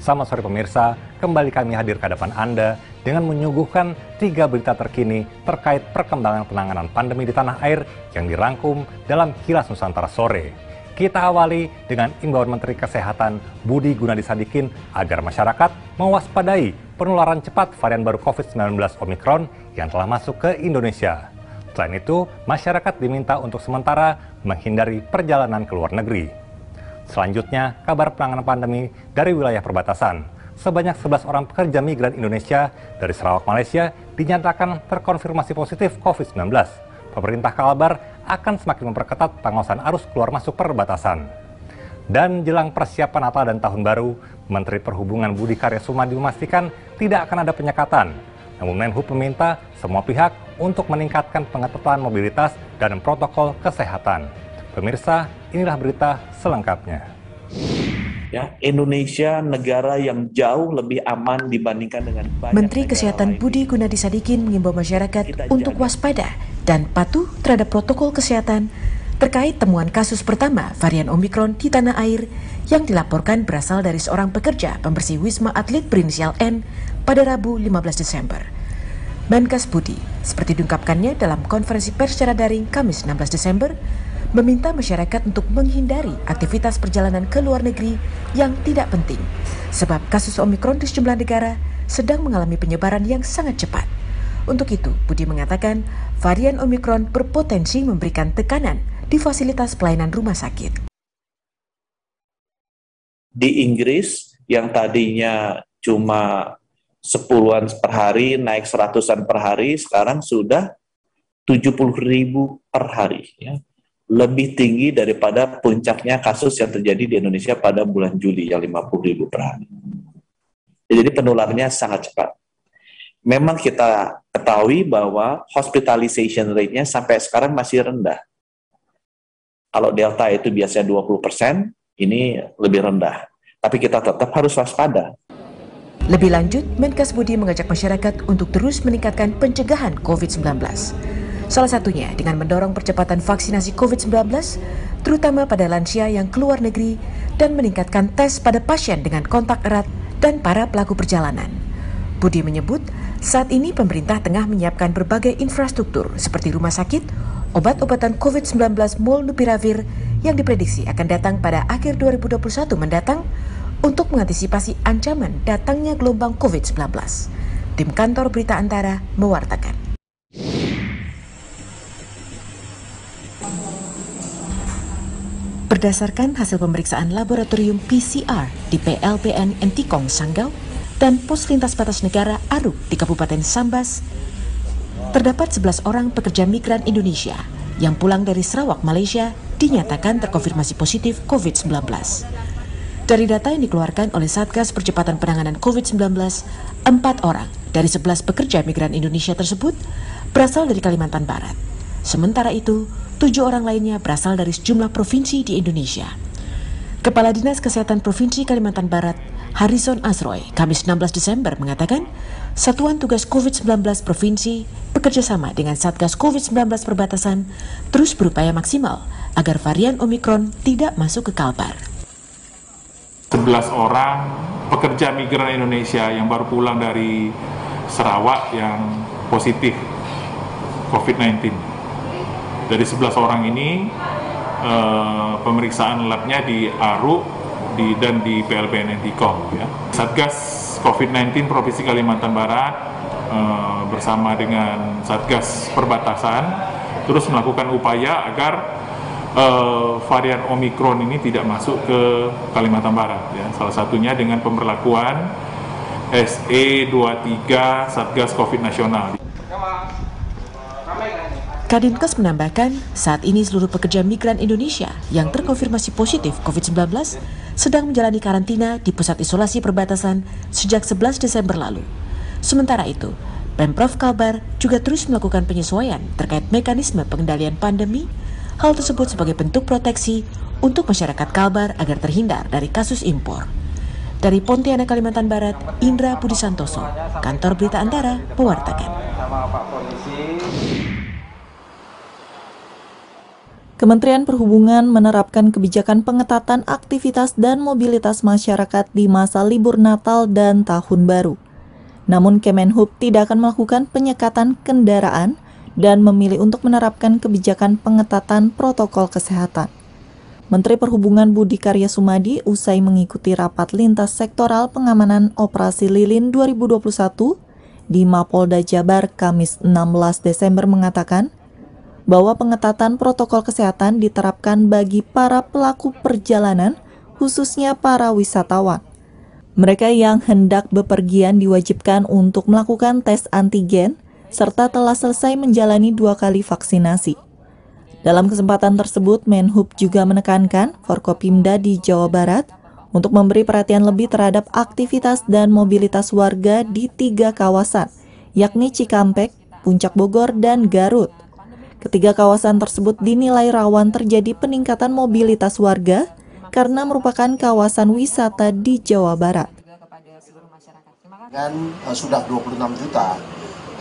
Selamat sore pemirsa, kembali kami hadir ke hadapan Anda dengan menyuguhkan 3 berita terkini terkait perkembangan penanganan pandemi di tanah air yang dirangkum dalam Kilas Nusantara Sore. Kita awali dengan imbauan Menteri Kesehatan Budi Gunadisadikin agar masyarakat mewaspadai penularan cepat varian baru COVID-19 Omikron yang telah masuk ke Indonesia. Selain itu, masyarakat diminta untuk sementara menghindari perjalanan ke luar negeri. Selanjutnya, kabar penanganan pandemi dari wilayah perbatasan. Sebanyak 11 orang pekerja migran Indonesia dari Sarawak, Malaysia dinyatakan terkonfirmasi positif COVID-19. Pemerintah Kalbar akan semakin memperketat pengawasan arus keluar masuk perbatasan. Dan jelang persiapan Natal dan Tahun Baru, Menteri Perhubungan Budi Karya Sumadi memastikan tidak akan ada penyekatan. Namun Menhub meminta semua pihak untuk meningkatkan pengetatan mobilitas dan protokol kesehatan. Pemirsa, inilah berita selengkapnya. Ya, Indonesia negara yang jauh lebih aman dibandingkan dengan banyak Menteri Kesehatan Budi Gunadisadikin mengimbau masyarakat untuk waspada dan patuh terhadap protokol kesehatan terkait temuan kasus pertama varian Omikron di tanah air yang dilaporkan berasal dari seorang pekerja pembersih Wisma Atlet berinisial N pada Rabu 15 Desember. Menkes Budi, seperti diungkapkannya dalam konferensi pers secara daring Kamis 16 Desember, meminta masyarakat untuk menghindari aktivitas perjalanan ke luar negeri yang tidak penting, sebab kasus Omikron di sejumlah negara sedang mengalami penyebaran yang sangat cepat. Untuk itu, Budi mengatakan varian Omikron berpotensi memberikan tekanan di fasilitas pelayanan rumah sakit. Di Inggris yang tadinya cuma 10-an per hari, naik 100-an per hari, sekarang sudah 70.000 per hari. Ya. Lebih tinggi daripada puncaknya kasus yang terjadi di Indonesia pada bulan Juli yang 50.000 per hari. Jadi penularannya sangat cepat. Memang kita ketahui bahwa hospitalization rate-nya sampai sekarang masih rendah. Kalau Delta itu biasanya 20%, ini lebih rendah. Tapi kita tetap harus waspada. Lebih lanjut, Menkes Budi mengajak masyarakat untuk terus meningkatkan pencegahan COVID-19. Salah satunya dengan mendorong percepatan vaksinasi COVID-19, terutama pada lansia yang keluar negeri, dan meningkatkan tes pada pasien dengan kontak erat dan para pelaku perjalanan. Budi menyebut, saat ini pemerintah tengah menyiapkan berbagai infrastruktur seperti rumah sakit, obat-obatan COVID-19 Molnupiravir yang diprediksi akan datang pada akhir 2021 mendatang untuk mengantisipasi ancaman datangnya gelombang COVID-19. Tim Kantor Berita Antara mewartakan. Berdasarkan hasil pemeriksaan laboratorium PCR di PLPN Entikong Sanggau dan Pos Lintas Batas Negara Aruk di Kabupaten Sambas, terdapat 11 orang pekerja migran Indonesia yang pulang dari Sarawak, Malaysia dinyatakan terkonfirmasi positif COVID-19. Dari data yang dikeluarkan oleh Satgas Percepatan Penanganan COVID-19, 4 orang dari 11 pekerja migran Indonesia tersebut berasal dari Kalimantan Barat. Sementara itu, 7 orang lainnya berasal dari sejumlah provinsi di Indonesia. Kepala Dinas Kesehatan Provinsi Kalimantan Barat, Harrison Azroy, Kamis 16 Desember mengatakan, Satuan Tugas COVID-19 Provinsi bekerjasama dengan Satgas COVID-19 Perbatasan terus berupaya maksimal agar varian Omikron tidak masuk ke Kalbar. 11 orang pekerja migran Indonesia yang baru pulang dari Sarawak yang positif COVID-19. Dari 11 orang ini, pemeriksaan labnya di Aruk dan di PLPN Entikong. Ya. Satgas COVID-19 Provinsi Kalimantan Barat bersama dengan Satgas Perbatasan terus melakukan upaya agar varian Omikron ini tidak masuk ke Kalimantan Barat. Ya. Salah satunya dengan pemberlakuan SE23 Satgas COVID Nasional. Kadinkes menambahkan, saat ini seluruh pekerja migran Indonesia yang terkonfirmasi positif COVID-19 sedang menjalani karantina di pusat isolasi perbatasan sejak 11 Desember lalu. Sementara itu, Pemprov Kalbar juga terus melakukan penyesuaian terkait mekanisme pengendalian pandemi. Hal tersebut sebagai bentuk proteksi untuk masyarakat Kalbar agar terhindar dari kasus impor. Dari Pontianak, Kalimantan Barat, Indra Budi Santoso, Kantor Berita Antara, mewartakan. Kementerian Perhubungan menerapkan kebijakan pengetatan aktivitas dan mobilitas masyarakat di masa libur Natal dan Tahun Baru. Namun Kemenhub tidak akan melakukan penyekatan kendaraan dan memilih untuk menerapkan kebijakan pengetatan protokol kesehatan. Menteri Perhubungan Budi Karya Sumadi usai mengikuti rapat lintas sektoral pengamanan operasi Lilin 2021 di Mapolda Jabar Kamis 16 Desember mengatakan bahwa pengetatan protokol kesehatan diterapkan bagi para pelaku perjalanan, khususnya para wisatawan. Mereka yang hendak bepergian diwajibkan untuk melakukan tes antigen serta telah selesai menjalani 2 kali vaksinasi. Dalam kesempatan tersebut, Menhub juga menekankan Forkopimda di Jawa Barat untuk memberi perhatian lebih terhadap aktivitas dan mobilitas warga di 3 kawasan, yakni Cikampek, Puncak Bogor, dan Garut. Ketiga kawasan tersebut dinilai rawan terjadi peningkatan mobilitas warga karena merupakan kawasan wisata di Jawa Barat. Dan sudah 26 juta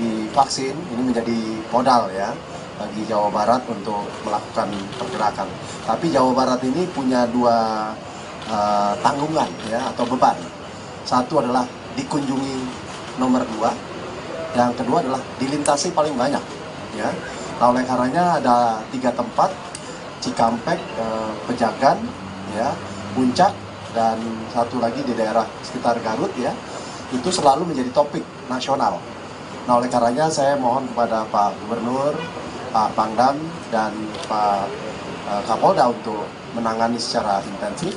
divaksin, ini menjadi modal ya bagi Jawa Barat untuk melakukan pergerakan. Tapi Jawa Barat ini punya 2 tanggungan ya atau beban. Satu adalah dikunjungi nomor 2, yang kedua adalah dilintasi paling banyak ya. Nah, oleh karenanya ada 3 tempat, Cikampek, Pejagan, ya, Puncak, dan satu lagi di daerah sekitar Garut ya, itu selalu menjadi topik nasional. Nah, oleh karenanya saya mohon kepada Pak Gubernur, Pak Pangdam, dan Pak Kapolda untuk menangani secara intensif.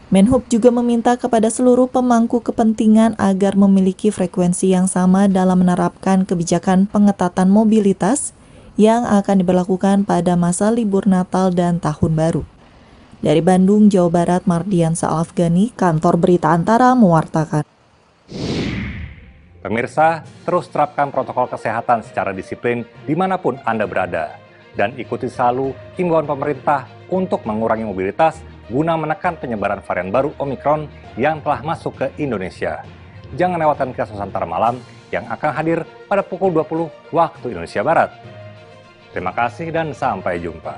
Menhub juga meminta kepada seluruh pemangku kepentingan agar memiliki frekuensi yang sama dalam menerapkan kebijakan pengetatan mobilitas yang akan diberlakukan pada masa libur Natal dan Tahun Baru. Dari Bandung, Jawa Barat, Mardiansa Al-Afghani, Kantor Berita Antara mewartakan. Pemirsa, terus terapkan protokol kesehatan secara disiplin dimanapun Anda berada. Dan ikuti selalu himbauan pemerintah untuk mengurangi mobilitas guna menekan penyebaran varian baru Omikron yang telah masuk ke Indonesia. Jangan lewatkan Kilas Nusantara Malam yang akan hadir pada pukul 20 waktu Indonesia Barat. Terima kasih dan sampai jumpa.